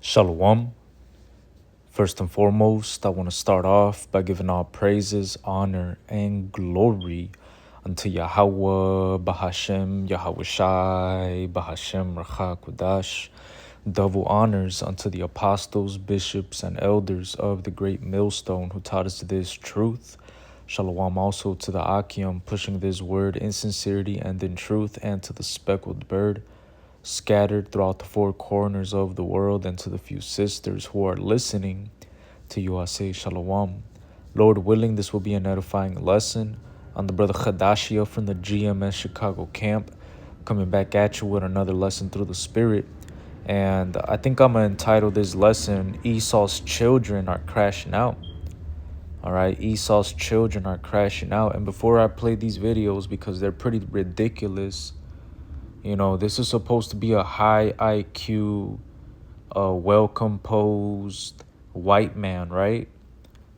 Shalom. First and foremost, I want to start off by giving all praises, honor, and glory unto Yahweh, Bahashem, Yahweh Shai, Bahashem, Racha Kudash. Double honors unto the apostles, bishops, and elders of the great millstone who taught us this truth. Shalom also to the Akim pushing this word in sincerity and in truth, and to the speckled bird scattered throughout the four corners of the world, and to the few sisters who are listening to you, I say Shalom. Lord willing, this will be an edifying lesson on the brother Khadashia from the GMS Chicago camp, coming back at you with another lesson through the Spirit. And I think I'm going to entitle this lesson, Esau's Children Are Crashing Out. All right, Esau's children are crashing out. And before I play these videos, because they're pretty ridiculous, you know, this is supposed to be a high IQ, well-composed white man, right?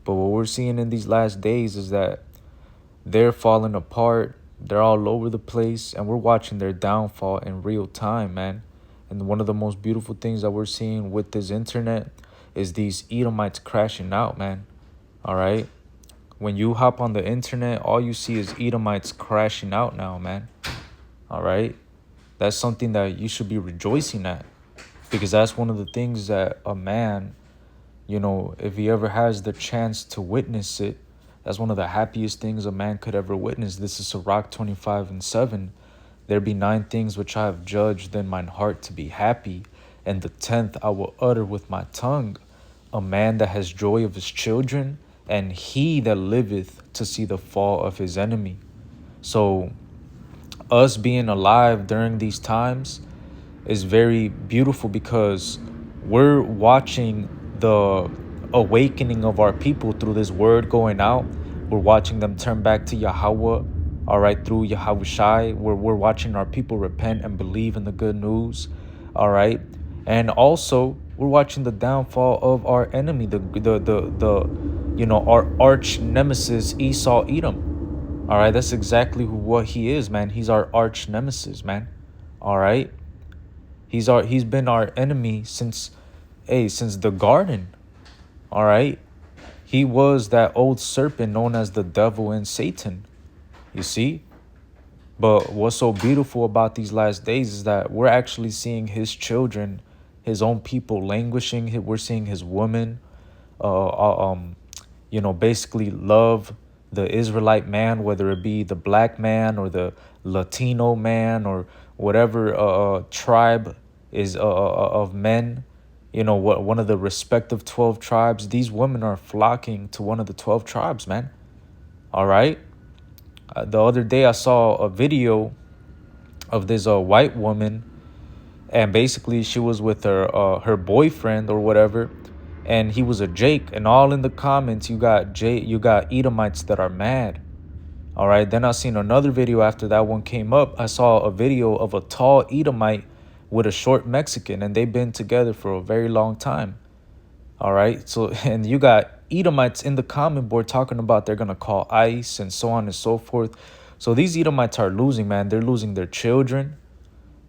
But what we're seeing in these last days is that they're falling apart. They're all over the place, and we're watching their downfall in real time, man. And one of the most beautiful things that we're seeing with this internet is these Edomites crashing out, man. All right? When you hop on the internet, all you see is Edomites crashing out now, man. All right? That's something that you should be rejoicing at, because that's one of the things that a man, you know, if he ever has the chance to witness it, that's one of the happiest things a man could ever witness. This is Sirach 25:7. There be 9 things which I have judged in mine heart to be happy, and the 10th I will utter with my tongue. A man that has joy of his children, and he that liveth to see the fall of his enemy. So us being alive during these times is very beautiful, because we're watching the awakening of our people through this word going out. We're watching them turn back to Yahweh, all right, through Yahweh Shai. We're watching our people repent and believe in the good news, all right. And also we're watching the downfall of our enemy, the you know, our arch nemesis Esau Edom. All right, that's exactly what he is, man. He's our arch nemesis, man. All right. He's been our enemy since the garden. All right. He was that old serpent known as the devil and Satan. You see? But what's so beautiful about these last days is that we're actually seeing his children, his own people languishing. We're seeing his women you know, basically love the Israelite man, whether it be the black man or the Latino man or whatever tribe is of men, you know, what one of the respective 12 tribes. These women are flocking to one of the 12 tribes, man. All right. The other day I saw a video of this white woman, and basically she was with her boyfriend or whatever, and he was a Jake, and all in the comments you got Edomites that are mad. All right, then I seen another video after that one came up. I saw a video of a tall Edomite with a short Mexican, and they've been together for a very long time. All right, so, and you got Edomites in the comment board talking about they're gonna call ICE and so on and so forth. So these Edomites are losing, man. They're losing their children,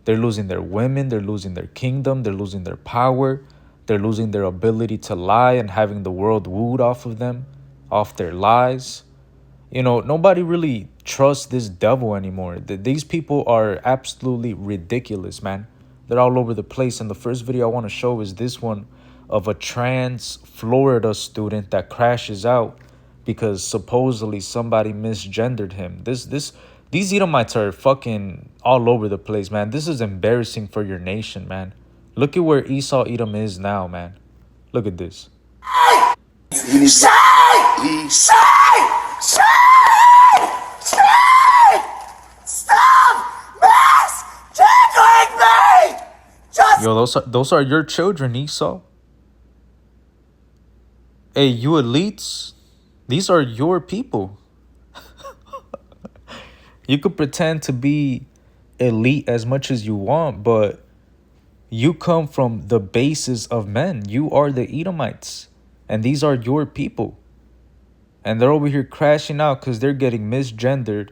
they're losing their women, they're losing their kingdom, they're losing their power, they're losing their ability to lie and having the world wooed off of them, off their lies. You know, nobody really trusts this devil anymore. These people are absolutely ridiculous, man. They're all over the place. And the first video I want to show is this one of a trans Florida student that crashes out because supposedly somebody misgendered him. These Edomites are fucking all over the place, man. This is embarrassing for your nation, man. Look at where Esau Edom is now, man. Look at this. Yo, those are your children, Esau. Hey, you elites, these are your people. You could pretend to be elite as much as you want, but you come from the basis of men. You are the Edomites, and these are your people. And they're over here crashing out because they're getting misgendered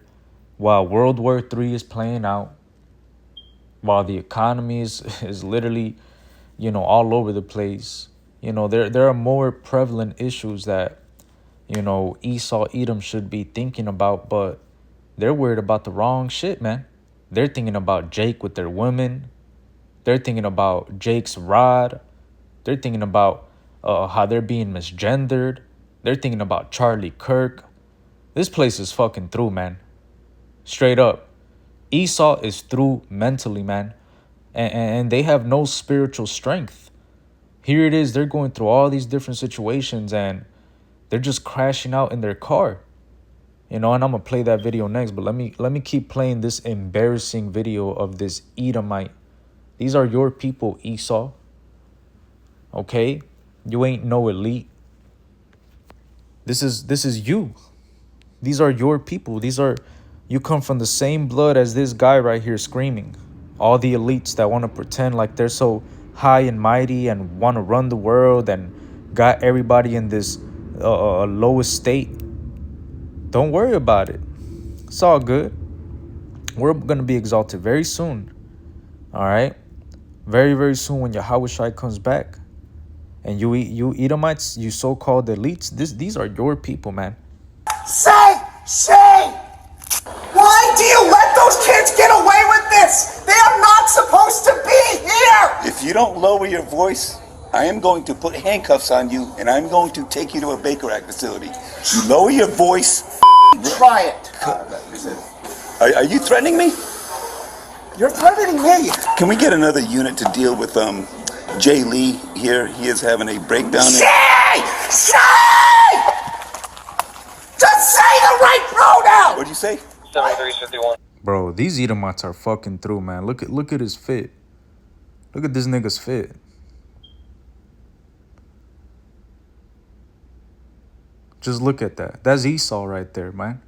while World War III is playing out, while the economy is literally, all over the place. There are more prevalent issues that, Esau, Edom should be thinking about, but they're worried about the wrong shit, man. They're thinking about Jake with their women. They're thinking about Jake's rod. They're thinking about how they're being misgendered. They're thinking about Charlie Kirk. This place is fucking through, man. Straight up. Esau is through mentally, man. And they have no spiritual strength. Here it is, they're going through all these different situations and they're just crashing out in their car. And I'm gonna play that video next, but let me keep playing this embarrassing video of this Edomite. These are your people, Esau. Okay? You ain't no elite. This is you. These are your people. You come from the same blood as this guy right here screaming. All the elites that want to pretend like they're so high and mighty and want to run the world and got everybody in this lowest state. Don't worry about it. It's all good. We're going to be exalted very soon. All right? Very, very soon when Yahushua comes back. And you Edomites, you so-called elites, these are your people, man. Say! Why do you let those kids get away with this? They are not supposed to be here! If you don't lower your voice, I am going to put handcuffs on you and I'm going to take you to a Baker Act facility. You lower your voice. Try it. Are you threatening me? You're threatening me. Can we get another unit to deal with Jay Lee here? He is having a breakdown. Say! Just say the right pronoun! What'd you say? 7351. Bro, these Edomites are fucking through, man. Look at his fit. Look at this nigga's fit. Just look at that. That's Esau right there, man.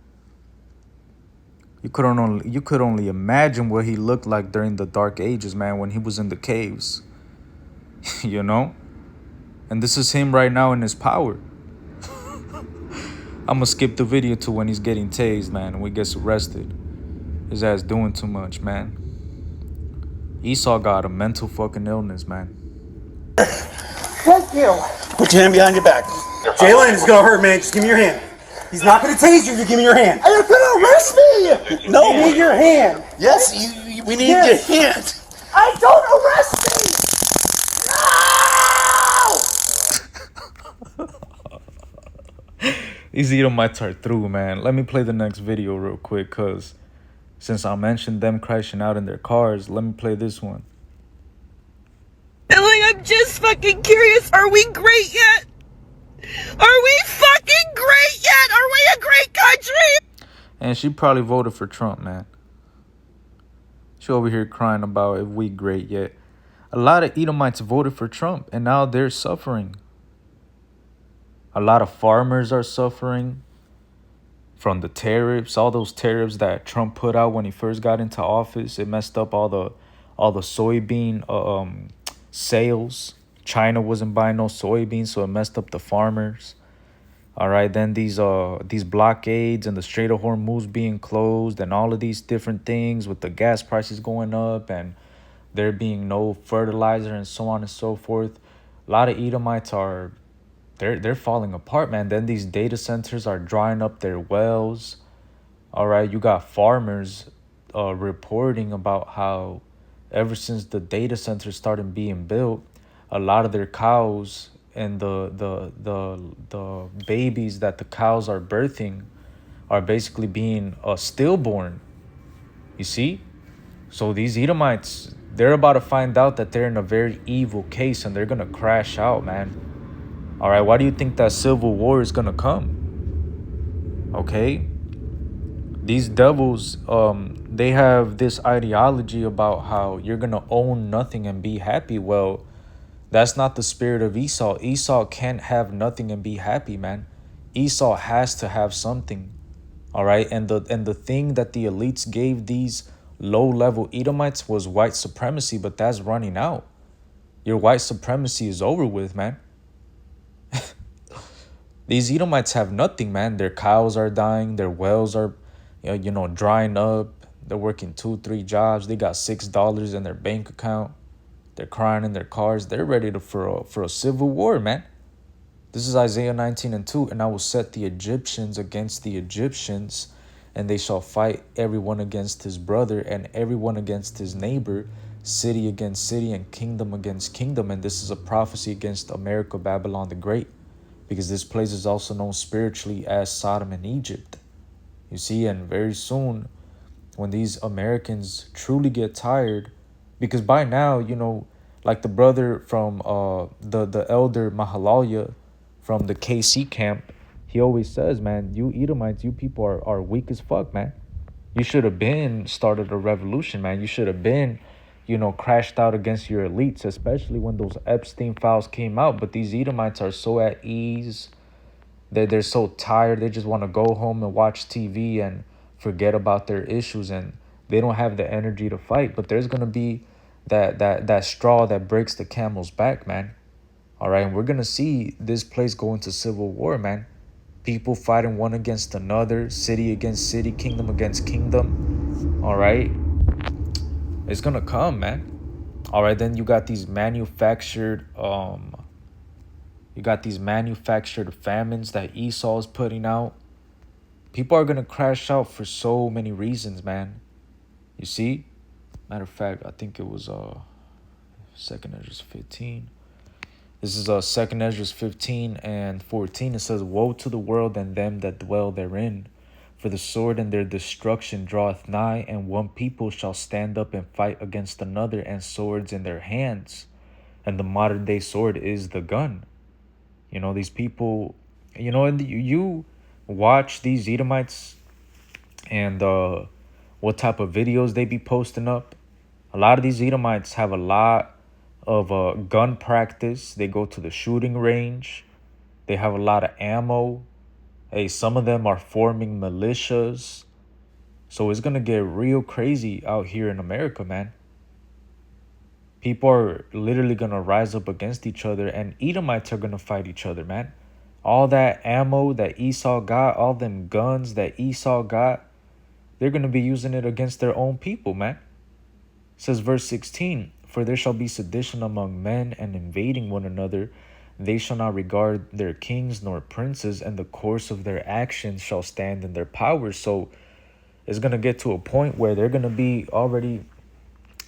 You could only imagine what he looked like during the Dark Ages, man, when he was in the caves. And this is him right now in his power. I'm gonna skip the video to when he's getting tased, man, and when he gets arrested. His ass doing too much, man. Esau got a mental fucking illness, man. Thank you. Put your hand behind your back. Jalen, it's gonna hurt, man. Just give me your hand. He's not gonna tase you if you give me your hand. You're gonna arrest me! No. Give me your hand. Yes, we need your hand. I don't arrest me! No! These Edomites are through, man. Let me play the next video real quick, because since I mentioned them crashing out in their cars, let me play this one. I'm just fucking curious. Are we great yet? Are we fucking great yet? Are we a great country? And she probably voted for Trump, man. She over here crying about if we great yet. A lot of Edomites voted for Trump, and now they're suffering. A lot of farmers are suffering from the tariffs, all those tariffs that Trump put out when he first got into office. It messed up all the soybean sales. China wasn't buying no soybeans, so it messed up the farmers. All right, then these blockades and the Strait of Hormuz being closed and all of these different things with the gas prices going up and there being no fertilizer and so on and so forth. A lot of Edomites are they're falling apart, man. Then these data centers are drying up their wells. All right, you got farmers reporting about how ever since the data centers started being built, a lot of their cows and the babies that the cows are birthing are basically being stillborn. You see? So these Edomites, they're about to find out that they're in a very evil case and they're going to crash out, man. All right, why do you think that civil war is going to come? Okay? These devils, they have this ideology about how you're going to own nothing and be happy. Well, that's not the spirit of Esau. Esau can't have nothing and be happy, man. Esau has to have something. All right? And the thing that the elites gave these low-level Edomites was white supremacy, but that's running out. Your white supremacy is over with, man. These Edomites have nothing, man. Their cows are dying. Their wells are, drying up. They're working 2-3 jobs. They got $6 in their bank account. They're crying in their cars. They're ready for a civil war, man. This is Isaiah 19:2. And I will set the Egyptians against the Egyptians, and they shall fight everyone against his brother and everyone against his neighbor, city against city and kingdom against kingdom. And this is a prophecy against America, Babylon the Great, because this place is also known spiritually as Sodom and Egypt. You see, and very soon, when these Americans truly get tired, because by now, like the brother from the elder Mahalalya from the KC camp, he always says, man, you Edomites, you people are weak as fuck, man. You should have been started a revolution, man. You should have been, crashed out against your elites, especially when those Epstein files came out. But these Edomites are so at ease. They're so tired. They just want to go home and watch TV and forget about their issues, and they don't have the energy to fight. But there's gonna be that straw that breaks the camel's back, man. All right, and we're gonna see this place go into civil war, man. People fighting one against another, city against city, kingdom against kingdom. All right, it's gonna come, man. All right, then you got these manufactured famines that Esau is putting out. People are gonna crash out for so many reasons, man. You see? Matter of fact, I think it was 2nd Ezra 15. This is 2nd Ezra 15 and 14. It says, woe to the world and them that dwell therein, for the sword and their destruction draweth nigh, and one people shall stand up and fight against another, and swords in their hands. And the modern day sword is the gun. These people, and you watch these Edomites and what type of videos they be posting up. A lot of these Edomites have a lot of gun practice. They go to the shooting range. They have a lot of ammo. Hey, some of them are forming militias. So it's going to get real crazy out here in America, man. People are literally going to rise up against each other, and Edomites are going to fight each other, man. All that ammo that Esau got, all them guns that Esau got, they're going to be using it against their own people, man. It says verse 16, for there shall be sedition among men and invading one another. They shall not regard their kings nor princes, and the course of their actions shall stand in their power. So it's going to get to a point where they're going to be already,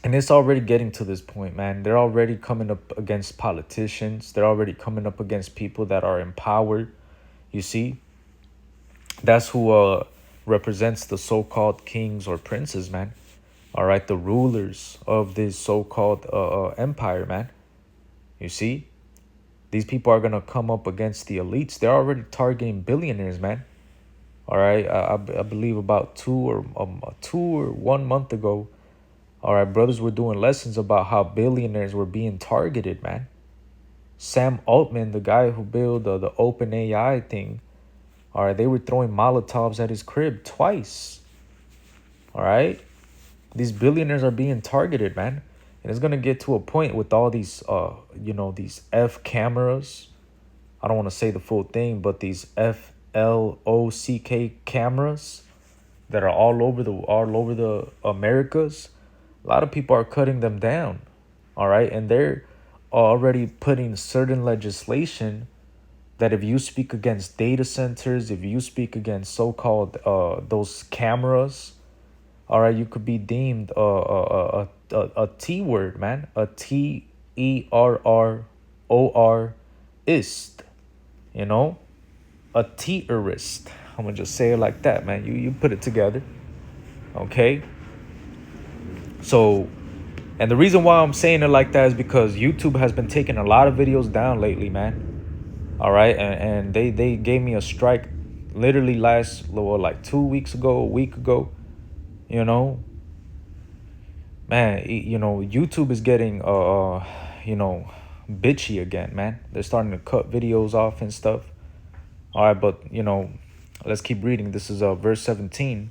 and it's already getting to this point, man. They're already coming up against politicians. They're already coming up against people that are in power. You see? That's who represents the so-called kings or princes, man. All right, the rulers of this so-called empire, man. You see? These people are going to come up against the elites. They're already targeting billionaires, man. All right, I believe about 2 or 1 month ago, all right, brothers were doing lessons about how billionaires were being targeted, man. Sam Altman, the guy who built the open AI thing, all right, they were throwing Molotovs at his crib twice. All right, these billionaires are being targeted, man. And it's going to get to a point with all these, these F cameras. I don't want to say the full thing, but these FLOCK cameras that are all over the Americas. A lot of people are cutting them down. All right. And they're already putting certain legislation that if you speak against data centers, if you speak against so-called those cameras, all right, you could be deemed a T word, man. A TERROR-ist, a terrorist. I'm gonna just say it like that, man. You put it together, okay? So, and the reason why I'm saying it like that is because YouTube has been taking a lot of videos down lately, man. All right, and they gave me a strike literally like 2 weeks ago, a week ago. Man, YouTube is getting bitchy again, man. They're starting to cut videos off and stuff. All right, but let's keep reading. This is verse 17.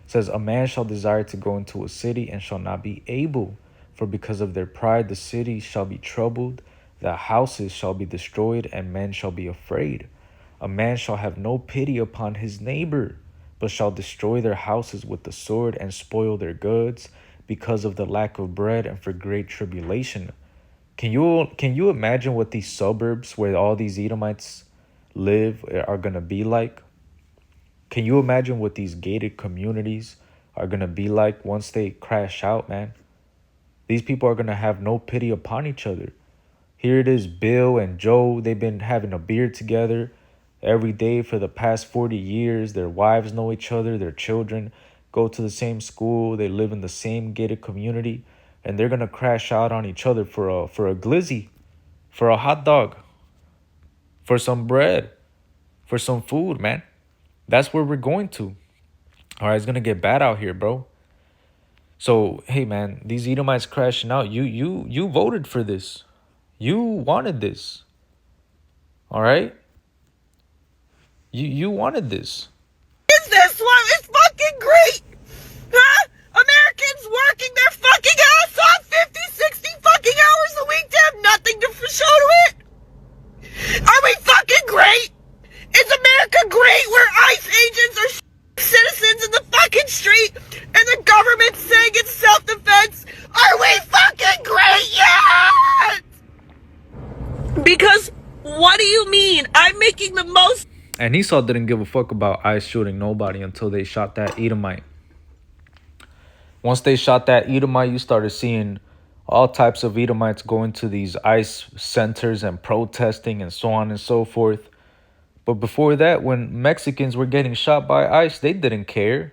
It says, a man shall desire to go into a city and shall not be able, for because of their pride the city shall be troubled, the houses shall be destroyed, and men shall be afraid. A man shall have no pity upon his neighbor, but shall destroy their houses with the sword and spoil their goods, because of the lack of bread and for great tribulation. Can you imagine what these suburbs where all these Edomites live are gonna be like? Can you imagine what these gated communities are gonna be like once they crash out, man? These people are gonna have no pity upon each other. Here it is, Bill and Joe, they've been having a beer together every day for the past 40 years. Their wives know each other, their children go to the same school, they live in the same gated community, and they're gonna crash out on each other for a glizzy, for a hot dog, for some bread, for some food, man. That's where we're going to. All right, it's gonna get bad out here, bro. So hey, man, these Edomites crashing out. You voted for this. You wanted this. All right. You wanted this. Is this one? It's fucking great! Huh? Americans working their fucking ass off 50, 60 fucking hours a week to have nothing to show to it? Are we fucking great? Is America great where ICE agents are citizens in the fucking street and the government's saying it's self-defense? Are we fucking great yet? Because what do you mean? I'm making the most. And Esau didn't give a fuck about ICE shooting nobody until they shot that Edomite. Once they shot that Edomite, you started seeing all types of Edomites going to these ICE centers and protesting and so on and so forth. But before that, when Mexicans were getting shot by ICE, they didn't care.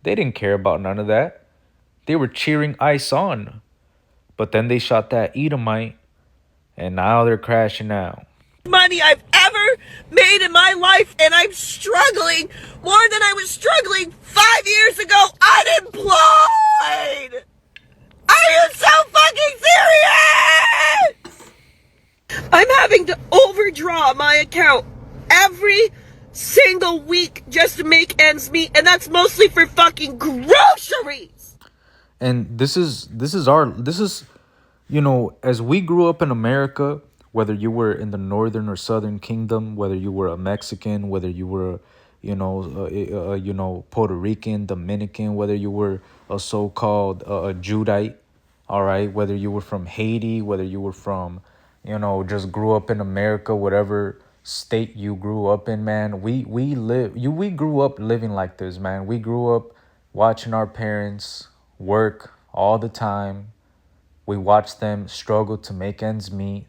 They didn't care about none of that. They were cheering ICE on. But then they shot that Edomite, and now they're crashing out. Money I've ever made in my life, and I'm struggling more than I was struggling 5 years ago unemployed. Are you so fucking serious? I'm having to overdraw my account every single week just to make ends meet, and that's mostly for fucking groceries. And this is as we grew up in America, whether you were in the northern or southern kingdom, whether you were a Mexican, whether you were, Puerto Rican, Dominican, whether you were a so-called a Judite, all right, whether you were from Haiti, whether you were from, just grew up in America, whatever state you grew up in, man, we grew up living like this, man. We grew up watching our parents work all the time. We watched them struggle to make ends meet.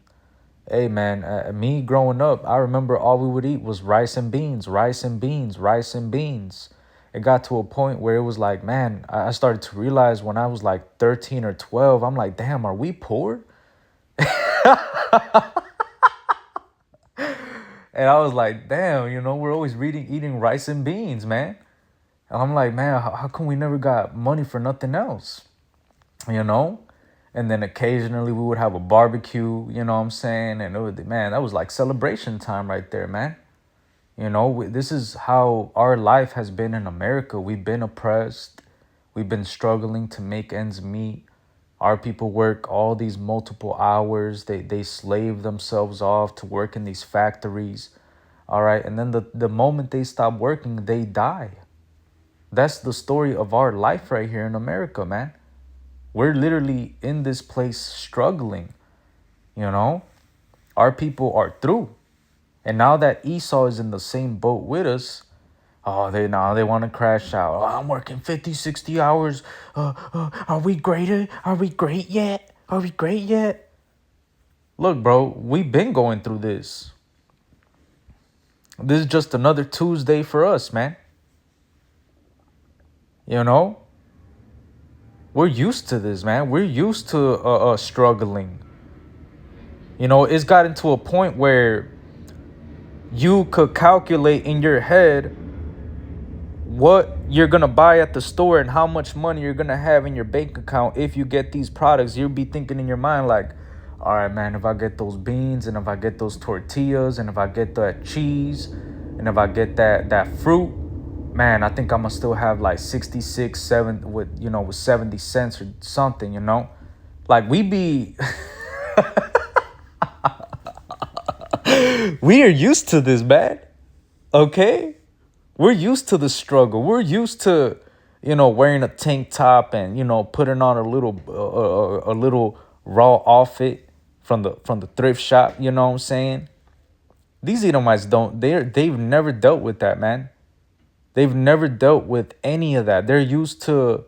Hey, man, me growing up, I remember all we would eat was rice and beans, rice and beans, rice and beans. It got to a point where it was like, man, I started to realize when I was like 13 or 12, I'm like, damn, are we poor? And I was like, damn, we're always eating rice and beans, man. And I'm like, man, how come we never got money for nothing else? And then occasionally we would have a barbecue, you know what I'm saying? And man, that was like celebration time right there, man. This is how our life has been in America. We've been oppressed. We've been struggling to make ends meet. Our people work all these multiple hours. They slave themselves off to work in these factories. All right. And then the moment they stop working, they die. That's the story of our life right here in America, man. We're literally in this place struggling, Our people are through. And now that Esau is in the same boat with us, they want to crash out. Oh, I'm working 50, 60 hours. Are we greater? Are we great yet? Are we great yet? Look, bro, we've been going through this. This is just another Tuesday for us, man. We're used to this, man. We're used to struggling. It's gotten to a point where you could calculate in your head what you're going to buy at the store and how much money you're going to have in your bank account if you get these products. You'll be thinking in your mind like, all right, man, if I get those beans and if I get those tortillas and if I get that cheese and if I get that fruit, man, I think I'm going to still have like 66, 7 with 70 cents or something, Like we be... We are used to this, man. Okay? We're used to the struggle. We're used to, wearing a tank top and, putting on a little raw outfit, from the thrift shop, you know what I'm saying? These Edomites they've never dealt with that, man. They've never dealt with any of that. They're used to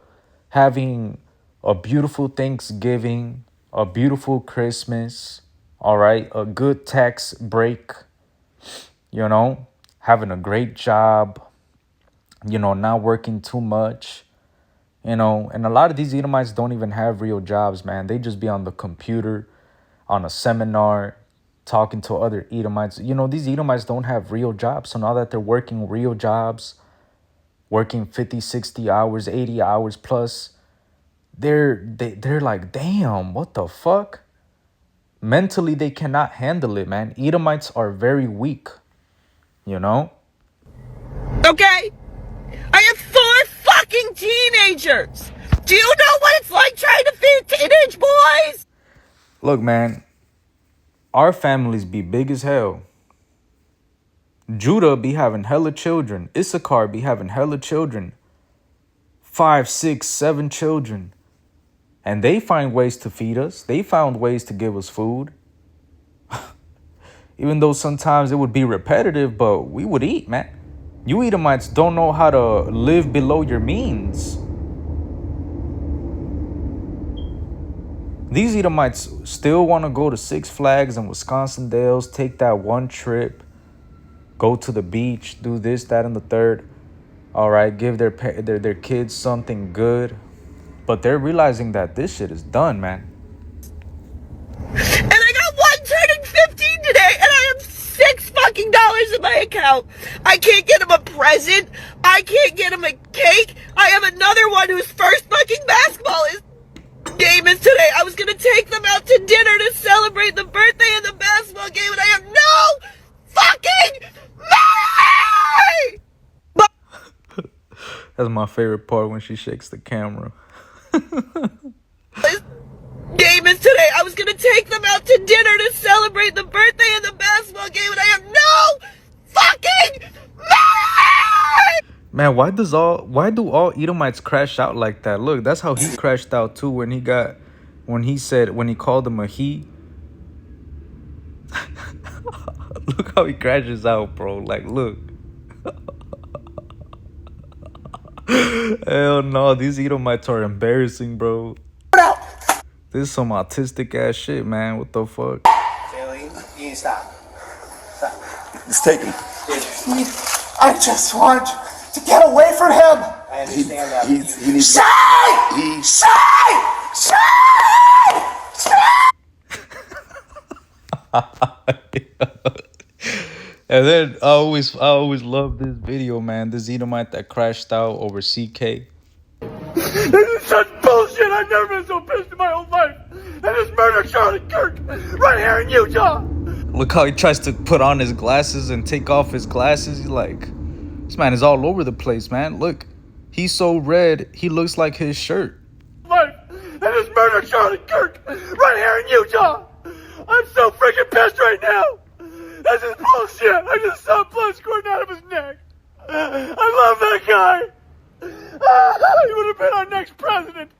having a beautiful Thanksgiving, a beautiful Christmas, all right, a good tax break, you know, having a great job, you know, not working too much, you know. And a lot of these Edomites don't even have real jobs, man. They just be on the computer, on a seminar, talking to other Edomites. You know, these Edomites don't have real jobs. So now that they're working real jobs, working 50, 60 hours, 80 hours plus, they're like, damn, what the fuck? Mentally, they cannot handle it, man. Edomites are very weak, you know? Okay? I have 4 fucking teenagers. Do you know what it's like trying to feed teenage boys? Look, man, our families be big as hell. Judah be having hella children. Issachar be having hella children. 5, 6, 7 children. And they find ways to feed us. They found ways to give us food. Even though sometimes it would be repetitive, but we would eat, man. You Edomites don't know how to live below your means. These Edomites still want to go to Six Flags and Wisconsin Dells, take that one trip, go to the beach, do this, that, and the third. All right, give their kids something good. But they're realizing that this shit is done, man. And I got one turning 15 today, and I have $6 in my account. I can't get him a present. I can't get him a cake. I have another one whose first fucking basketball game is today. I was gonna take them out to dinner to celebrate the birthday of the basketball game, and I have no fucking money! That's my favorite part, when she shakes the camera. Game is today. I was gonna take them out to dinner to celebrate the birthday of the basketball game, and I have no fucking money! Man, why do all Edomites crash out like that? Look, that's how he crashed out too when he called him a he. Look how he crashes out, bro. Like, look. Hell no, these Edomites are embarrassing, bro. This is some autistic ass shit, man. What the fuck? Bailey, you need to stop. Let's take him. I just want to get away from him. I understand that. He needs Shay! Shay! And then I always love this video, man. This Edomite that crashed out over CK. This is such bullshit. I've never been so pissed in my whole life. I just murdered Charlie Kirk right here in Utah. Look how he tries to put on his glasses and take off his glasses. He's like, this man is all over the place, man. Look, he's so red, he looks like his shirt. Life. I just murdered Charlie Kirk right here in Utah. I'm so freaking pissed right now. This is bullshit. I just saw blood squirting out of his neck. I love that guy. He would have been our next president.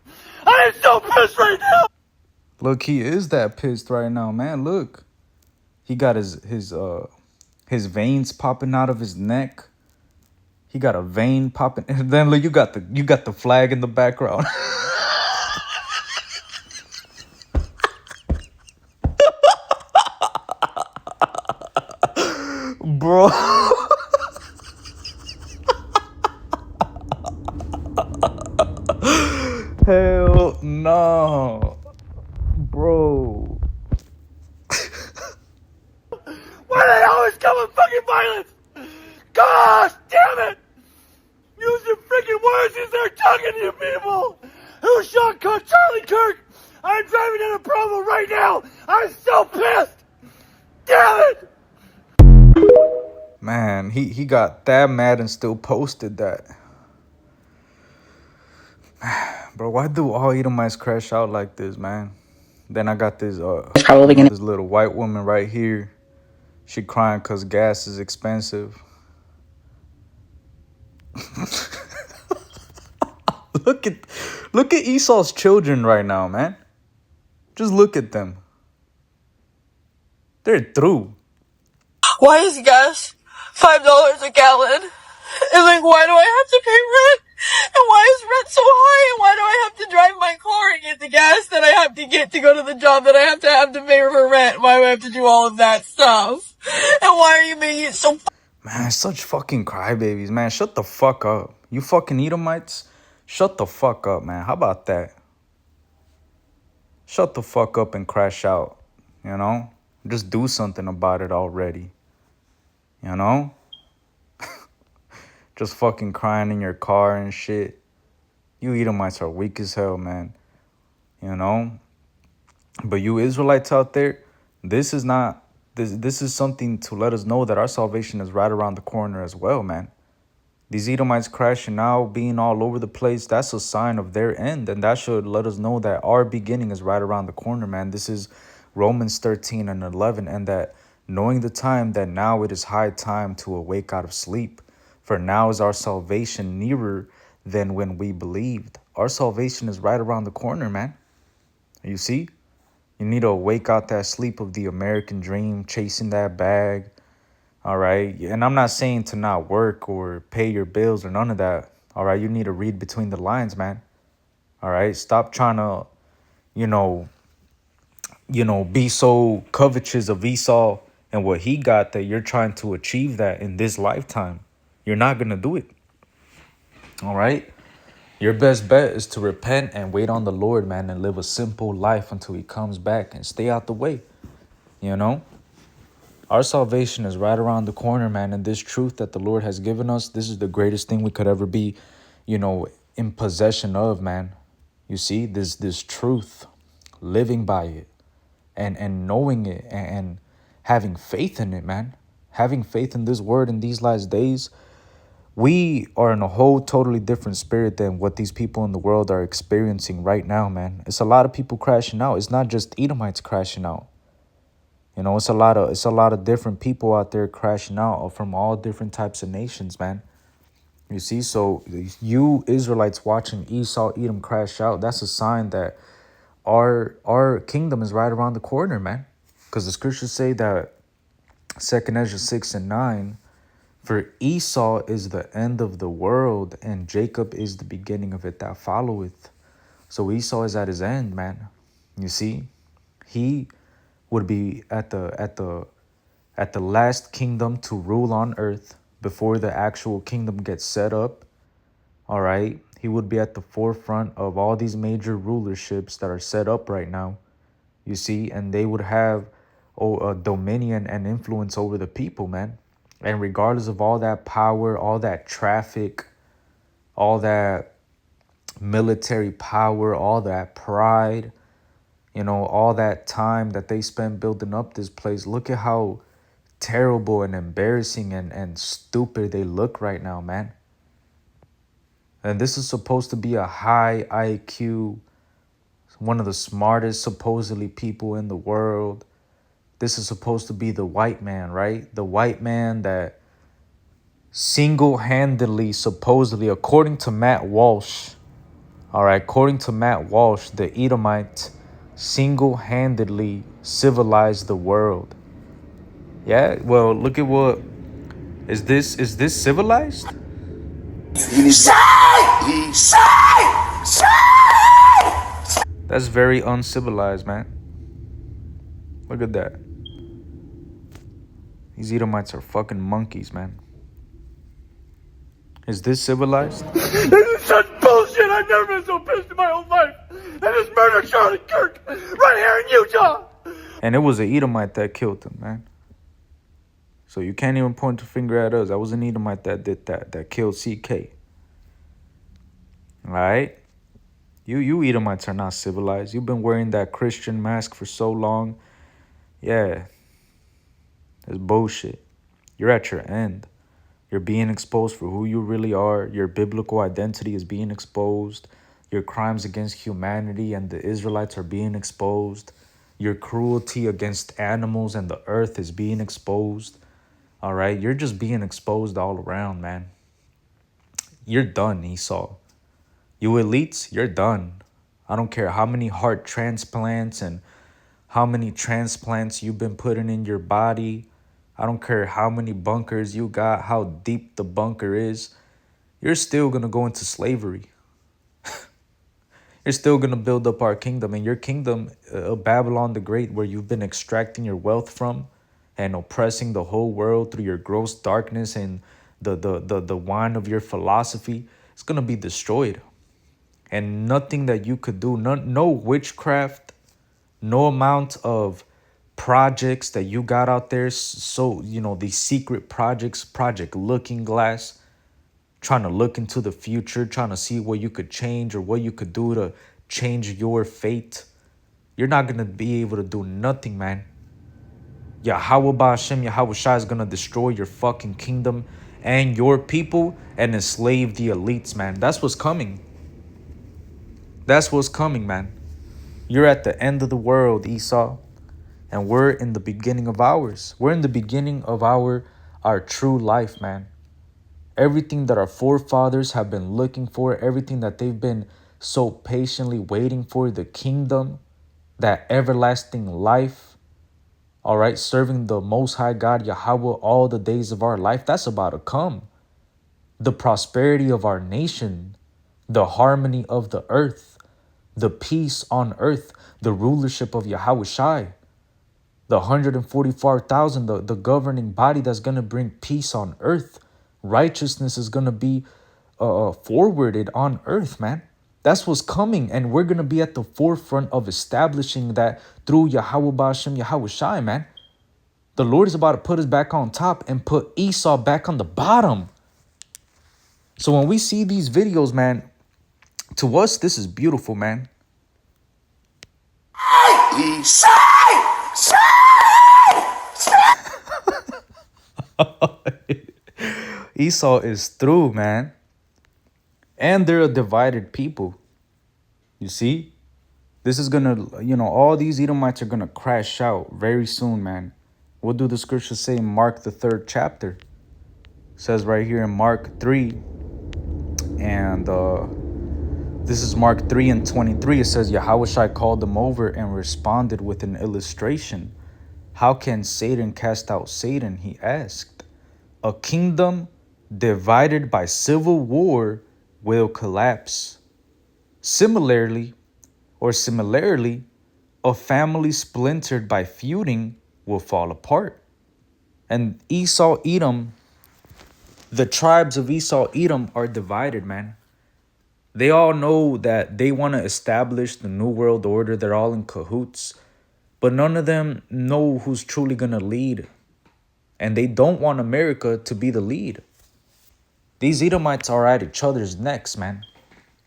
I am so pissed right now. Look, he is that pissed right now, man. Look, he got his veins popping out of his neck. He got a vein popping. And then look, you got the flag in the background. Bro. Hell no. Bro. Why do they always come with fucking violence? Gosh damn it! Use your freaking words as they're talking to you people! Who shot Charlie Kirk? I'm driving in a Provo right now! I'm so pissed! Damn it! Man, he got that mad and still posted that. Bro, why do all Edomites crash out like this, man? Then I got this this little white woman right here. She crying because gas is expensive. Look at Esau's children right now, man. Just look at them. They're through. Why is gas $5 a gallon? And like, why do I have to pay rent? And why is rent so high? And why do I have to drive my car and get the gas that I have to get to go to the job that I have to pay for rent? Why do I have to do all of that stuff? And why are you making it so Man, such fucking crybabies, man. Shut the fuck up. You fucking Edomites, shut the fuck up, man. How about that? Shut the fuck up and crash out, you know? Just do something about it already, you know? Just fucking crying in your car and shit. You Edomites are weak as hell, man, you know? But you Israelites out there, this is not, this is something to let us know that our salvation is right around the corner as well, man. These Edomites crashing out, being all over the place, that's a sign of their end. And that should let us know that our beginning is right around the corner, man. This is Romans 13 and 11. And that knowing the time, that now it is high time to awake out of sleep. For now is our salvation nearer than when we believed. Our salvation is right around the corner, man. You see? You need to wake out that sleep of the American dream, chasing that bag. All right. And I'm not saying to not work or pay your bills or none of that. All right. You need to read between the lines, man. All right. Stop trying to, you know, be so covetous of Esau and what he got that you're trying to achieve that in this lifetime. You're not going to do it. All right. Your best bet is to repent and wait on the Lord, man, and live a simple life until he comes back and stay out the way. You know? Our salvation is right around the corner, man. And this truth that the Lord has given us, this is the greatest thing we could ever be, in possession of, man. You see, this truth, living by it and knowing it and having faith in it, man. Having faith in this word in these last days. We are in a whole totally different spirit than what these people in the world are experiencing right now, man. It's a lot of people crashing out. It's not just Edomites crashing out. It's a lot of different people out there crashing out from all different types of nations, man. You see, so you Israelites watching Esau, Edom crash out, that's a sign that our kingdom is right around the corner, man. Because the scriptures say that 2nd Ezra 6 and 9, for Esau is the end of the world, and Jacob is the beginning of it that followeth. So Esau is at his end, man. You see, he would be at the last kingdom to rule on earth before the actual kingdom gets set up. All right, he would be at the forefront of all these major rulerships that are set up right now. You see, and they would have a dominion and influence over the people, man. And regardless of all that power, all that traffic, all that military power, all that pride, all that time that they spent building up this place, look at how terrible and embarrassing and stupid they look right now, man. And this is supposed to be a high IQ, one of the smartest supposedly people in the world. This is supposed to be the white man, right? The white man that single-handedly, supposedly, according to Matt Walsh, all right, according to Matt Walsh, the Edomite single-handedly civilized the world. Yeah, well, look at what is this civilized? That's very uncivilized, man. Look at that. These Edomites are fucking monkeys, man. Is this civilized? This is such bullshit. I've never been so pissed in my whole life. And this murder Charlie Kirk right here in Utah. And it was an Edomite that killed him, man. So you can't even point the finger at us. That was an Edomite that did that killed CK. All right? You Edomites are not civilized. You've been wearing that Christian mask for so long. Yeah. It's bullshit. You're at your end. You're being exposed for who you really are. Your biblical identity is being exposed. Your crimes against humanity and the Israelites are being exposed. Your cruelty against animals and the earth is being exposed. All right? You're just being exposed all around, man. You're done, Esau. You elites, you're done. I don't care how many heart transplants and how many transplants you've been putting in your body. I don't care how many bunkers you got, how deep the bunker is. You're still going to go into slavery. You're still going to build up our kingdom. And your kingdom, Babylon the Great, where you've been extracting your wealth from and oppressing the whole world through your gross darkness and the wine of your philosophy, it's going to be destroyed. And nothing that you could do, no witchcraft, no amount of projects that you got out there. So, these secret projects, Project Looking Glass, trying to look into the future, trying to see what you could change or what you could do to change your fate. You're not going to be able to do nothing, man. Yahweh Ba'ashem, Yahweh Shai is going to destroy your fucking kingdom and your people and enslave the elites, man. That's what's coming. That's what's coming, man. You're at the end of the world, Esau, and we're in the beginning of ours. We're in the beginning of our true life, man. Everything that our forefathers have been looking for, everything that they've been so patiently waiting for, the kingdom, that everlasting life, all right, serving the Most High God, Yahweh, all the days of our life, that's about to come. The prosperity of our nation, the harmony of the earth, the peace on earth, the rulership of Yahweh Shai, the 144,000, the governing body that's going to bring peace on earth. Righteousness is going to be forwarded on earth, man. That's what's coming. And we're going to be at the forefront of establishing that through Yahweh Ba'ashem, Yahweh Shai, man. The Lord is about to put us back on top and put Esau back on the bottom. So when we see these videos, man, to us, this is beautiful, man. Esau is through, man. And they're a divided people. You see? This is going to, all these Edomites are going to crash out very soon, man. What do the scriptures say in Mark, the 3rd chapter? It says right here in Mark 3. And this is Mark 3:23. It says, Yahweh Shai called them over and responded with an illustration. How can Satan cast out Satan? He asked. A kingdom divided by civil war will collapse. Similarly, a family splintered by feuding will fall apart. And Esau, Edom, the tribes of Esau, Edom are divided, man. They all know that they want to establish the New World Order. They're all in cahoots. But none of them know who's truly going to lead. And they don't want America to be the lead. These Edomites are at each other's necks, man.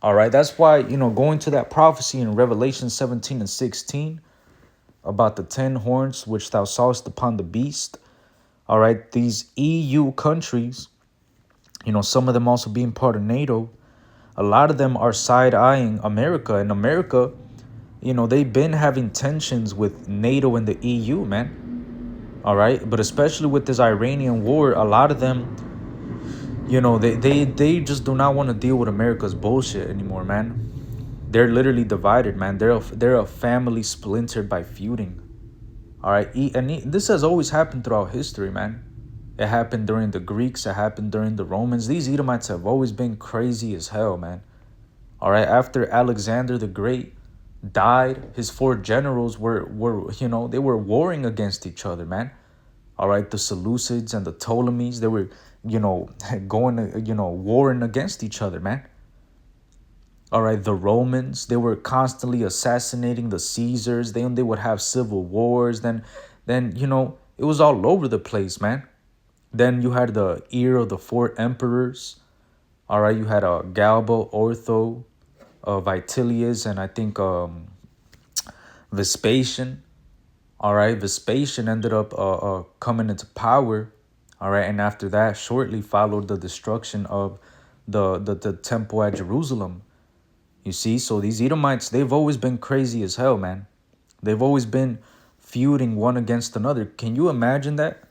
All right, that's why, going to that prophecy in Revelation 17:16 about the 10 horns which thou sawest upon the beast. All right, these EU countries, some of them also being part of NATO, a lot of them are side-eyeing America. And America, they've been having tensions with NATO and the EU, man. All right, but especially with this Iranian war, a lot of them, they just do not want to deal with America's bullshit anymore, man. They're literally divided, man. They're a family splintered by feuding. All right, and this has always happened throughout history, man. It happened during the Greeks. It happened during the Romans. These Edomites have always been crazy as hell, man. All right, after Alexander the Great died, his 4 generals were they were warring against each other, man. All right, the Seleucids and the Ptolemies, they were, going, warring against each other, man. All right, the Romans, they were constantly assassinating the Caesars. They would have civil wars. Then, it was all over the place, man. Then you had the era of the 4 emperors. All right, you had Galba, Ortho, Vitellius, and I think Vespasian. All right, Vespasian ended up coming into power. All right, and after that, shortly followed the destruction of the temple at Jerusalem. You see, so these Edomites, they've always been crazy as hell, man. They've always been feuding one against another. Can you imagine that?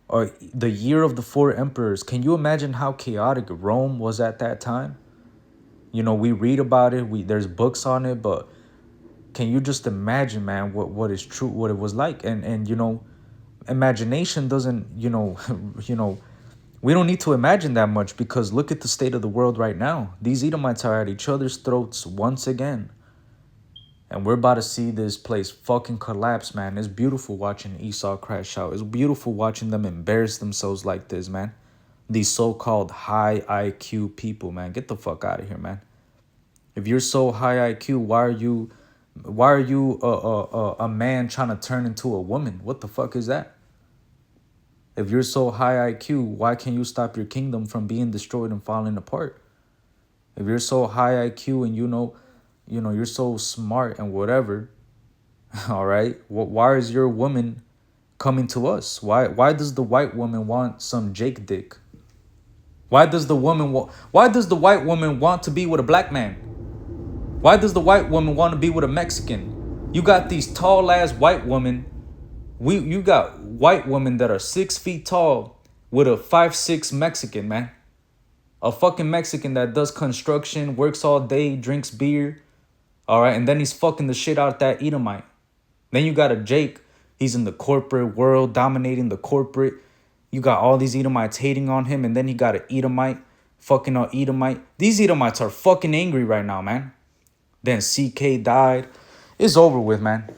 Or the year of the 4 emperors. Can you imagine how chaotic Rome was at that time? We read about it. There's books on it, but can you just imagine, man, what is true, what it was like? And you know, imagination doesn't, you know, you know, we don't need to imagine that much, because look at the state of the world right now. These Edomites are at each other's throats once again. And we're about to see this place fucking collapse, man. It's beautiful watching Esau crash out. It's beautiful watching them embarrass themselves like this, man. These so-called high IQ people, man. Get the fuck out of here, man. If you're so high IQ, why are you a man trying to turn into a woman? What the fuck is that? If you're so high IQ, why can't you stop your kingdom from being destroyed and falling apart? If you're so high IQ and you know, you're so smart and whatever, all right, why is your woman coming to us? Why does the white woman want some Jake dick? Why does the white woman want to be with a black man? Why does the white woman want to be with a Mexican? You got these tall ass white women. You got white women that are 6 feet tall with a 5'6" Mexican, man. A fucking Mexican that does construction, works all day, drinks beer. All right, and then he's fucking the shit out that Edomite. Then you got a Jake. He's in the corporate world, dominating the corporate. You got all these Edomites hating on him, and then he got an Edomite, fucking an Edomite. These Edomites are fucking angry right now, man. Then CK died. It's over with, man.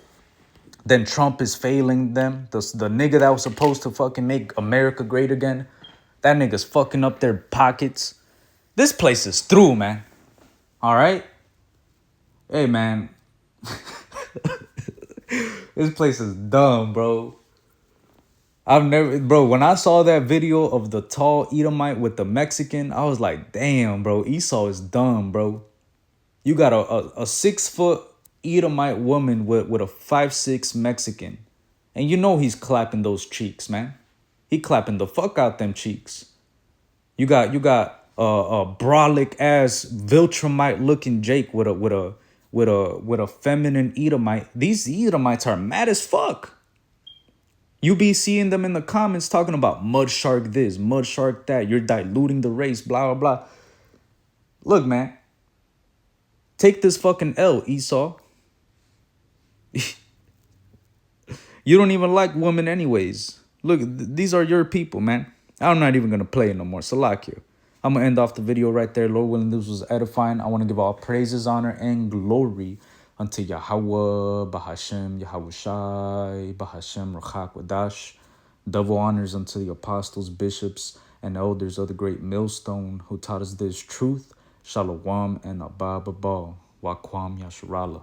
Then Trump is failing them. The nigga that was supposed to fucking make America great again, that nigga's fucking up their pockets. This place is through, man. All right? Hey, man. This place is dumb, bro. When I saw that video of the tall Edomite with the Mexican, I was like, damn, bro, Esau is dumb, bro. You got a 6 foot Edomite woman with a 5'6" Mexican. And you know he's clapping those cheeks, man. He clapping the fuck out them cheeks. You got a brolic ass Viltrumite looking Jake with a feminine Edomite. These Edomites are mad as fuck. You be seeing them in the comments talking about mud shark this, mud shark that. You're diluting the race, blah, blah, blah. Look, man. Take this fucking L, Esau. You don't even like women anyways. Look, these are your people, man. I'm not even going to play no more. Salakia. I'm going to end off the video right there. Lord willing, this was edifying. I want to give all praises, honor, and glory unto Yahweh, Bahashem, Yahushai, Bahashem, Rachak, Wadash. Double honors unto the apostles, bishops, and elders of the great millstone who taught us this truth. Shalom and Abba Baba. Wakwam Yasharallah.